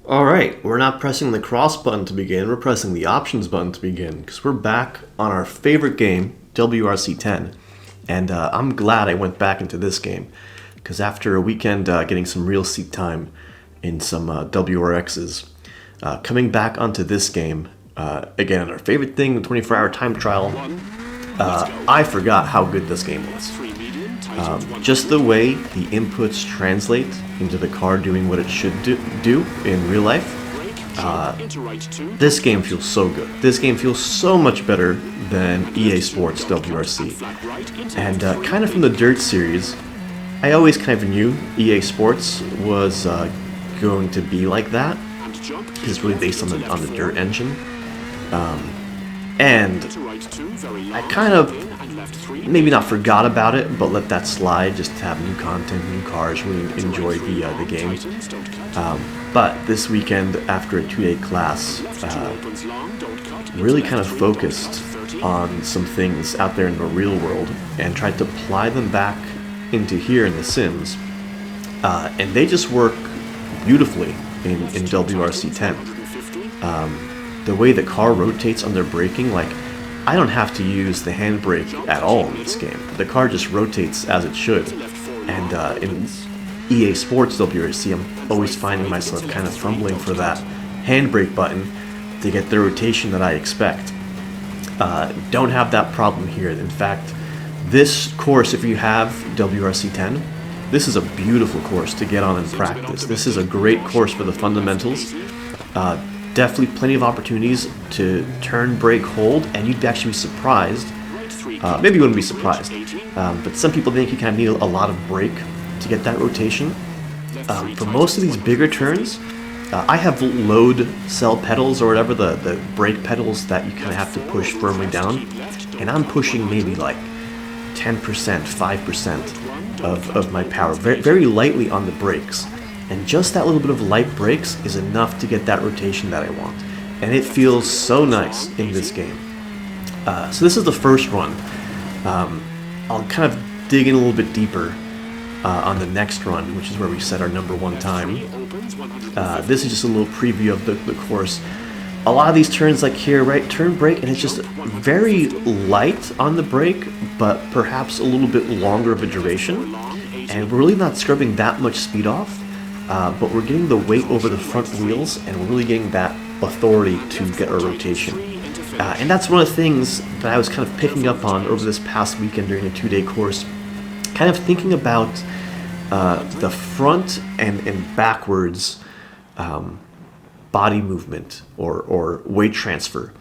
Alright, we're not pressing the cross button to begin, we're pressing the options button to begin, because we're back on our favorite game, WRC 10. And I'm glad I went back into this game, because after a weekend getting some real seat time in some WRXs, coming back onto this game, again, our favorite thing, the 24-hour time trial, I forgot how good this game was. Just the way the inputs translate into the car doing what it should do in real life, this game feels so good. This game feels so much better than EA Sports WRC. And kind of from the Dirt series, I always kind of knew EA Sports was going to be like that, because it's really based on the Dirt engine. And I kind of maybe not forgot about it, but let that slide, just to have new content, new cars, really enjoy the game. But this weekend, after a 2-day class, really kind of focused on some things out there in the real world and tried to apply them back into here in The Sims. And they just work beautifully in WRC 10. The way the car rotates under braking, like, I don't have to use the handbrake at all in this game. The car just rotates as it should. And in EA Sports WRC, I'm always finding myself kind of fumbling for that handbrake button to get the rotation that I expect. Don't have that problem here. In fact, this course, if you have WRC 10, this is a beautiful course to get on and practice. This is a great course for the fundamentals. Definitely plenty of opportunities to turn, brake, hold, and you'd actually be surprised. Maybe you wouldn't be surprised, but some people think you kind of need a lot of brake to get that rotation. For most of these bigger turns, I have load cell pedals or whatever, the brake pedals that you kind of have to push firmly down, and I'm pushing maybe like 10%, 5% of my power, very, very lightly on the brakes. And just that little bit of light brakes is enough to get that rotation that I want. And it feels so nice in this game. So this is the first run. I'll kind of dig in a little bit deeper on the next run, which is where we set our #1 time. This is just a little preview of the course. A lot of these turns like here, right, turn brake, and it's just very light on the brake, but perhaps a little bit longer of a duration. And we're really not scrubbing that much speed off. But we're getting the weight over the front wheels, and we're really getting that authority to get a rotation. And that's one of the things that I was kind of picking up on over this past weekend during a 2-day course, kind of thinking about the front and backwards body movement or weight transfer.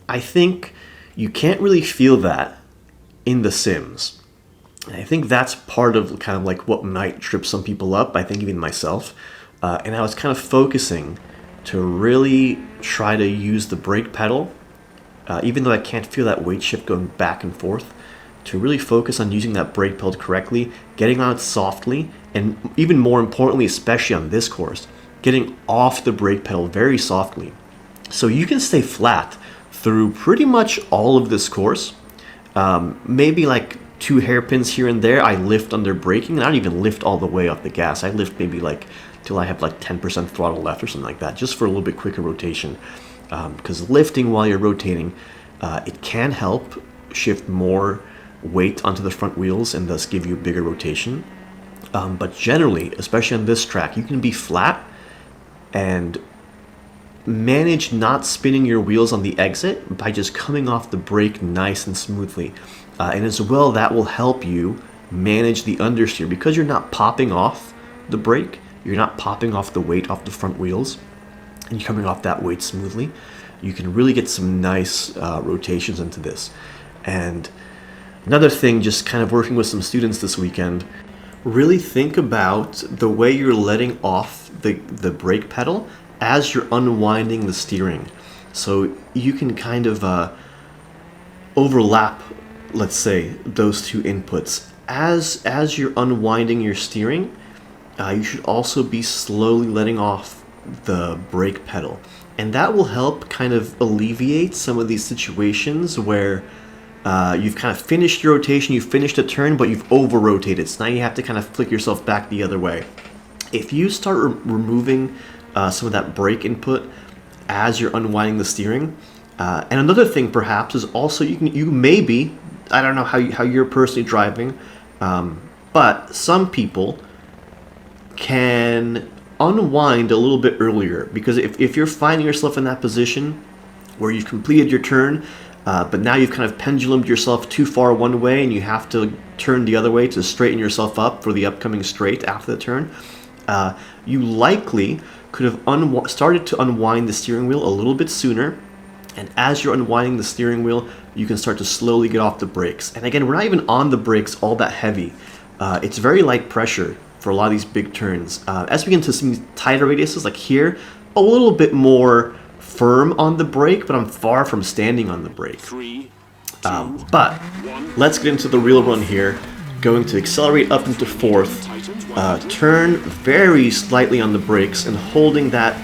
I think you can't really feel that in The Sims. I think that's part of kind of like what might trip some people up, I think even myself. And I was kind of focusing to really try to use the brake pedal, even though I can't feel that weight shift going back and forth, to really focus on using that brake pedal correctly, getting on it softly, and even more importantly, especially on this course, getting off the brake pedal very softly. So you can stay flat through pretty much all of this course. Maybe like 2 hairpins here and there I lift under braking, and I don't even lift all the way off the gas. I lift maybe like till I have like 10% throttle left or something like that, just for a little bit quicker rotation. Because lifting while you're rotating, it can help shift more weight onto the front wheels and thus give you a bigger rotation. But generally, especially on this track, you can be flat and manage not spinning your wheels on the exit by just coming off the brake nice and smoothly. And as well, that will help you manage the understeer, because you're not popping off the brake, you're not popping off the weight off the front wheels, and you're coming off that weight smoothly. You can really get some nice rotations into this. And another thing, just kind of working with some students this weekend, really think about the way you're letting off the brake pedal as you're unwinding the steering. So you can kind of overlap, let's say, those two inputs. As you're unwinding your steering, you should also be slowly letting off the brake pedal. And that will help kind of alleviate some of these situations where you've kind of finished your rotation, you've finished a turn, but you've over-rotated. So now you have to kind of flick yourself back the other way. If you start removing some of that brake input as you're unwinding the steering, and another thing perhaps is also you maybe, I don't know how you're personally driving, but some people can unwind a little bit earlier, because if you're finding yourself in that position where you've completed your turn, but now you've kind of pendulumed yourself too far one way and you have to turn the other way to straighten yourself up for the upcoming straight after the turn, you likely could have started to unwind the steering wheel a little bit sooner. And as you're unwinding the steering wheel, you can start to slowly get off the brakes. And again, we're not even on the brakes all that heavy. It's very light pressure for a lot of these big turns. As we get into some tighter radiuses, like here, a little bit more firm on the brake, but I'm far from standing on the brake. But let's get into the real run here. Going to accelerate up into fourth, turn very slightly on the brakes and holding that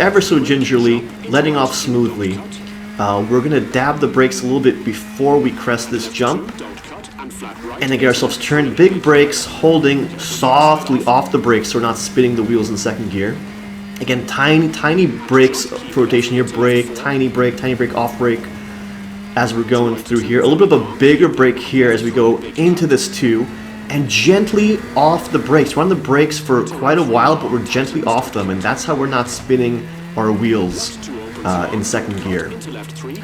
ever so gingerly, letting off smoothly. We're going to dab the brakes a little bit before we crest this jump, and then get ourselves turned. Big brakes, holding softly off the brakes so we're not spinning the wheels in second gear. Again, tiny brakes for rotation here. Brake, tiny brake, off brake as we're going through here. A little bit of a bigger brake here as we go into this too, and gently off the brakes. We're on the brakes for quite a while, but we're gently off them, and that's how we're not spinning our wheels in second gear.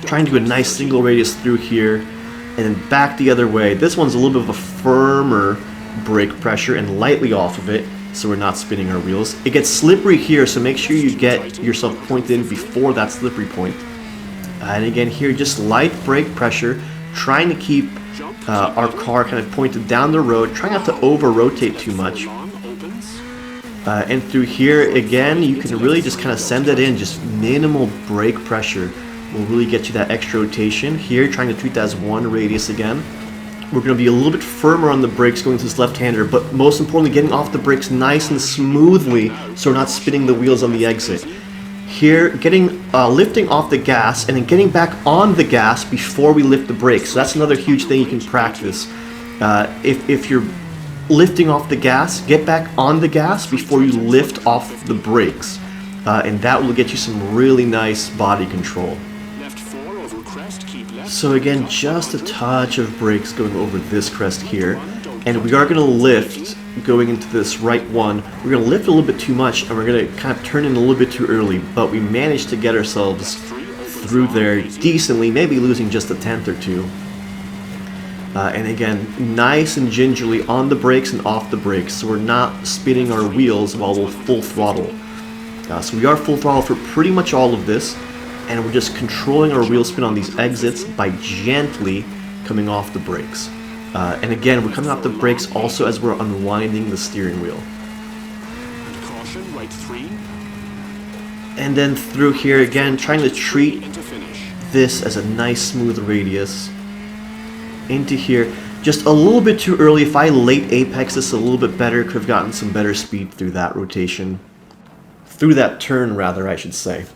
Trying to do a nice single radius through here, and then back the other way. This one's a little bit of a firmer brake pressure and lightly off of it, so we're not spinning our wheels. It gets slippery here, so make sure you get yourself pointed in before that slippery point. And again here, just light brake pressure, trying to keep our car kind of pointed down the road, trying not to over-rotate too much. And through here, again, you can really just kind of send it in, just minimal brake pressure will really get you that extra rotation. Here, trying to treat that as one radius again. We're going to be a little bit firmer on the brakes going to this left-hander, but most importantly, getting off the brakes nice and smoothly so we're not spinning the wheels on the exit. Here, lifting off the gas and then getting back on the gas before we lift the brakes. So that's another huge thing you can practice. If you're lifting off the gas, get back on the gas before you lift off the brakes. And that will get you some really nice body control. So again, just a touch of brakes going over this crest here. And we are going to lift going into this right one. We're going to lift a little bit too much, and we're going to kind of turn in a little bit too early, but we managed to get ourselves through there decently, maybe losing just a tenth or two. And again, nice and gingerly on the brakes and off the brakes, so we're not spinning our wheels while we're full throttle. So we are full throttle for pretty much all of this, and we're just controlling our wheel spin on these exits by gently coming off the brakes. And again, we're coming off the brakes also as we're unwinding the steering wheel. Caution, right 3. And then through here again, trying to treat this as a nice smooth radius. Into here, just a little bit too early. If I late apex this a little bit better, could have gotten some better speed through that rotation. Through that turn, rather, I should say.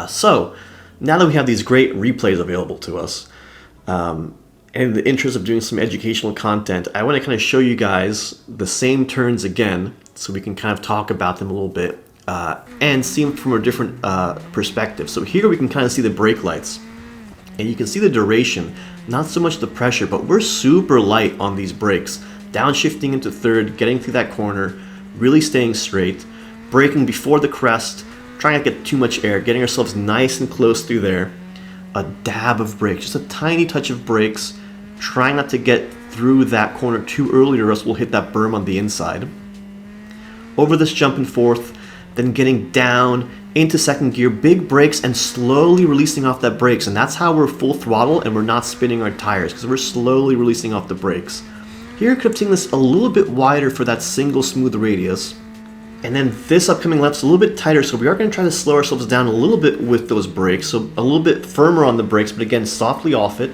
So, now that we have these great replays available to us, in the interest of doing some educational content, I want to kind of show you guys the same turns again, so we can kind of talk about them a little bit, and see them from a different perspective. So here we can kind of see the brake lights, and you can see the duration, not so much the pressure, but we're super light on these brakes. Downshifting into third, getting through that corner, really staying straight, braking before the crest, trying not to get too much air, getting ourselves nice and close through there. A dab of brakes, just a tiny touch of brakes, trying not to get through that corner too early or else we'll hit that berm on the inside. Over this jump and fourth, then getting down into second gear, big brakes, and slowly releasing off that brakes. And that's how we're full throttle and we're not spinning our tires, because we're slowly releasing off the brakes. Here, could have seen this a little bit wider for that single smooth radius. And then this upcoming left's a little bit tighter, so we are going to try to slow ourselves down a little bit with those brakes. So a little bit firmer on the brakes, but again, softly off it.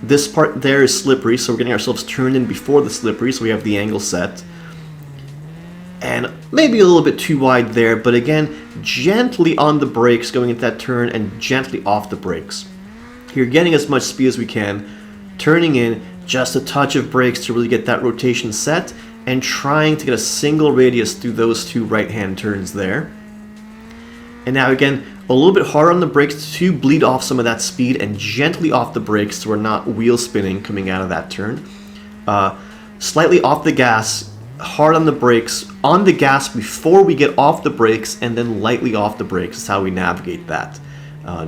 This part there is slippery, so we're getting ourselves turned in before the slippery, so we have the angle set. And maybe a little bit too wide there, but again, gently on the brakes going into that turn and gently off the brakes. Here, getting as much speed as we can, turning in, just a touch of brakes to really get that rotation set, and trying to get a single radius through those 2 right-hand turns there. And now again, a little bit harder on the brakes to bleed off some of that speed, and gently off the brakes so we're not wheel spinning coming out of that turn. Slightly off the gas, hard on the brakes, on the gas before we get off the brakes, and then lightly off the brakes is how we navigate that.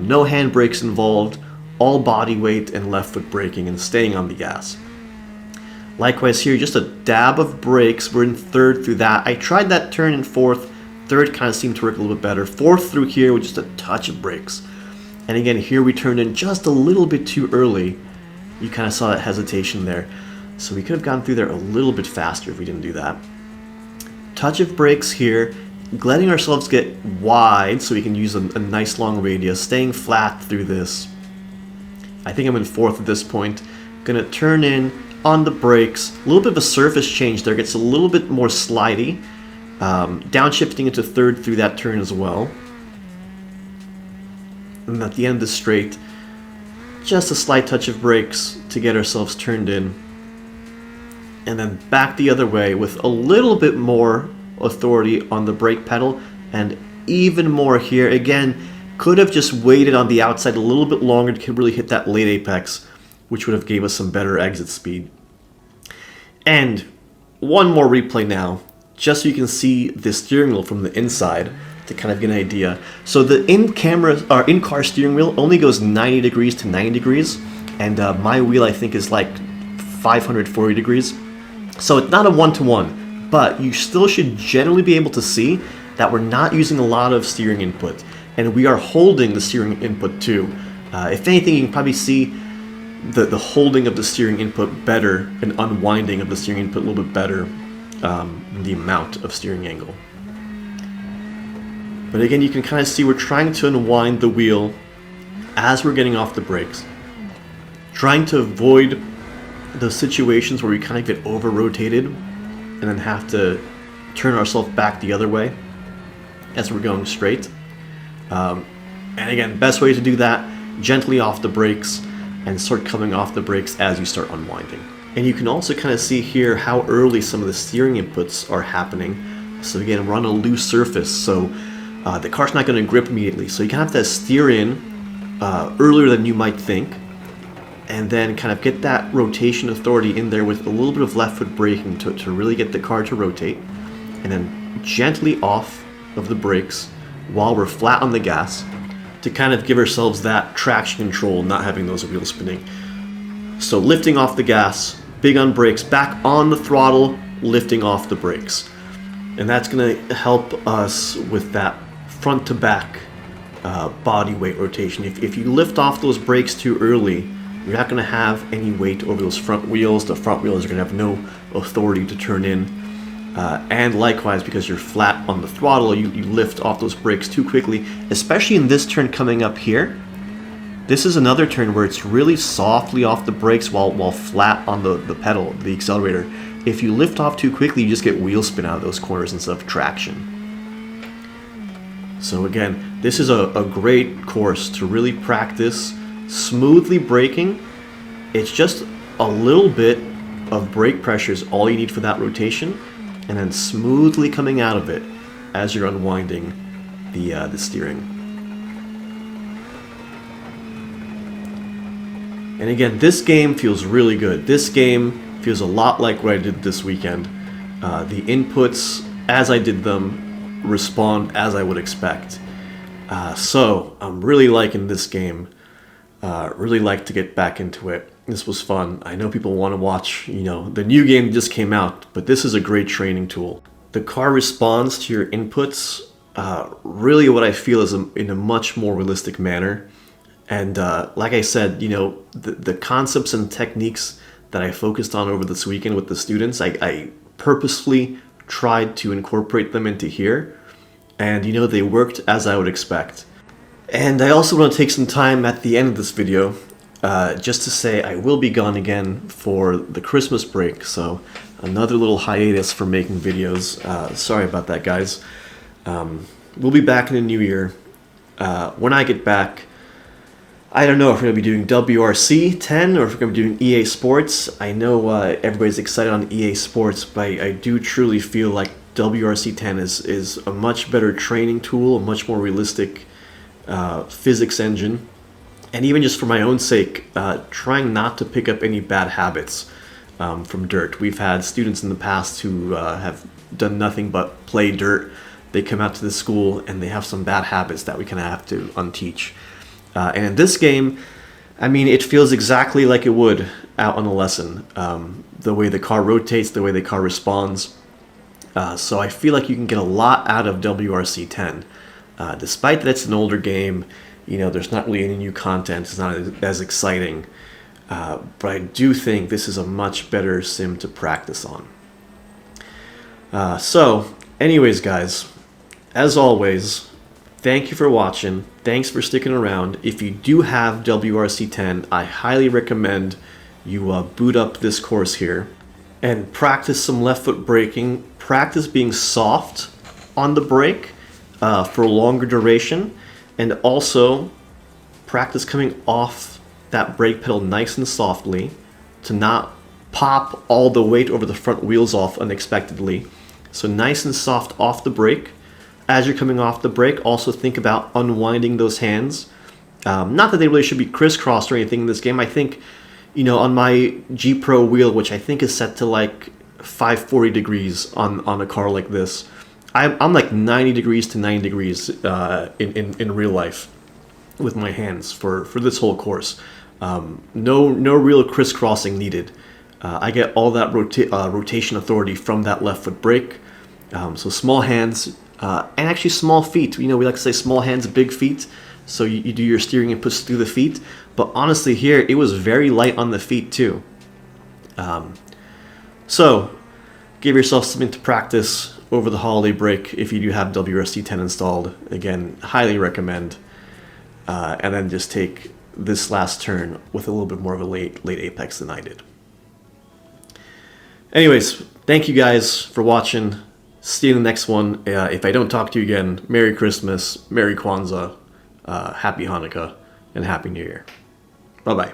No hand brakes involved, all body weight and left foot braking and staying on the gas. Likewise here, just a dab of brakes. We're in 3rd through that. I tried that turn in 4th. 3rd kind of seemed to work a little bit better. 4th through here with just a touch of brakes. And again, here we turned in just a little bit too early. You kind of saw that hesitation there. So we could have gone through there a little bit faster if we didn't do that. Touch of brakes here, letting ourselves get wide so we can use a nice long radius, staying flat through this. I think I'm in 4th at this point. Gonna turn in on the brakes. A little bit of a surface change there, gets a little bit more slidey. Downshifting into 3rd through that turn as well. And at the end of the straight, just a slight touch of brakes to get ourselves turned in. And then back the other way with a little bit more authority on the brake pedal, and even more here. Again, could have just waited on the outside a little bit longer to really hit that late apex, which would have gave us some better exit speed. And one more replay now, just so you can see the steering wheel from the inside to kind of get an idea. So the in-car steering wheel only goes 90 degrees to 90 degrees, and my wheel I think is like 540 degrees. So it's not a one-to-one, but you still should generally be able to see that we're not using a lot of steering input, and we are holding the steering input too. If anything, you can probably see the holding of the steering input better, and unwinding of the steering input a little bit better, the amount of steering angle. But again, you can kind of see we're trying to unwind the wheel as we're getting off the brakes, trying to avoid those situations where we kind of get over-rotated and then have to turn ourselves back the other way as we're going straight. And again, best way to do that, gently off the brakes and start coming off the brakes as you start unwinding. And you can also kind of see here how early some of the steering inputs are happening. So again, we're on a loose surface, so the car's not going to grip immediately. So you kind of have to steer in earlier than you might think, and then kind of get that rotation authority in there with a little bit of left foot braking to really get the car to rotate, and then gently off of the brakes while we're flat on the gas to kind of give ourselves that traction control, not having those wheels spinning. So lifting off the gas, big on brakes, back on the throttle, lifting off the brakes. And that's going to help us with that front to back body weight rotation. If you lift off those brakes too early, you're not going to have any weight over those front wheels. The front wheels are going to have no authority to turn in. And likewise, because you're flat on the throttle, you lift off those brakes too quickly, especially in this turn coming up here. This is another turn where it's really softly off the brakes while flat on the pedal, the accelerator. If you lift off too quickly, you just get wheel spin out of those corners instead of traction. So again, this is a great course to really practice smoothly braking. It's just a little bit of brake pressure is all you need for that rotation, and then smoothly coming out of it as you're unwinding the steering. And again, this game feels really good. This game feels a lot like what I did this weekend. The inputs, as I did them, respond as I would expect. So I'm really liking this game. Really like to get back into it. This was fun. I know people want to watch, the new game that just came out, but this is a great training tool. The car responds to your inputs really what I feel is in a much more realistic manner. And like I said, the concepts and techniques that I focused on over this weekend with the students, I purposefully tried to incorporate them into here. And they worked as I would expect. And I also want to take some time at the end of this video just to say I will be gone again for the Christmas break. So another little hiatus for making videos. Sorry about that, guys. We'll be back in the new year. When I get back, I don't know if we're going to be doing WRC 10 or if we're going to be doing EA Sports. I know everybody's excited on EA Sports, but I do truly feel like WRC 10 is a much better training tool, a much more realistic physics engine. And even just for my own sake, trying not to pick up any bad habits from dirt. We've had students in the past who have done nothing but play dirt. They come out to the school and they have some bad habits that we kind of have to unteach. And in this game, I mean, it feels exactly like it would out on a lesson. The way the car rotates, the way the car responds. So I feel like you can get a lot out of WRC 10. Despite that it's an older game, you know, there's not really any new content. It's not as exciting. But I do think this is a much better sim to practice on. So, anyways, guys, as always, thank you for watching. Thanks for sticking around. If you do have WRC 10, I highly recommend you boot up this course here and practice some left foot braking. Practice being soft on the brake for a longer duration, and also practice coming off that brake pedal nice and softly to not pop all the weight over the front wheels off unexpectedly. So nice and soft off the brake. As you're coming off the brake, also think about unwinding those hands. Not that they really should be crisscrossed or anything in this game. I think, you know, on my G Pro wheel, which I think is set to like 540 degrees on a car like this, I'm like 90 degrees to 90 degrees in real life with my hands for this whole course. No real crisscrossing needed. I get all that rotation authority from that left foot brake. So small hands. And actually small feet. You know, we like to say small hands, big feet. So you do your steering and push through the feet. But honestly here, it was very light on the feet too. So give yourself something to practice over the holiday break if you do have WRC 10 installed. Again, highly recommend. And then just take this last turn with a little bit more of a late apex than I did. Anyways, thank you guys for watching. See you in the next one. If I don't talk to you again, Merry Christmas, Merry Kwanzaa, Happy Hanukkah, and Happy New Year. Bye-bye.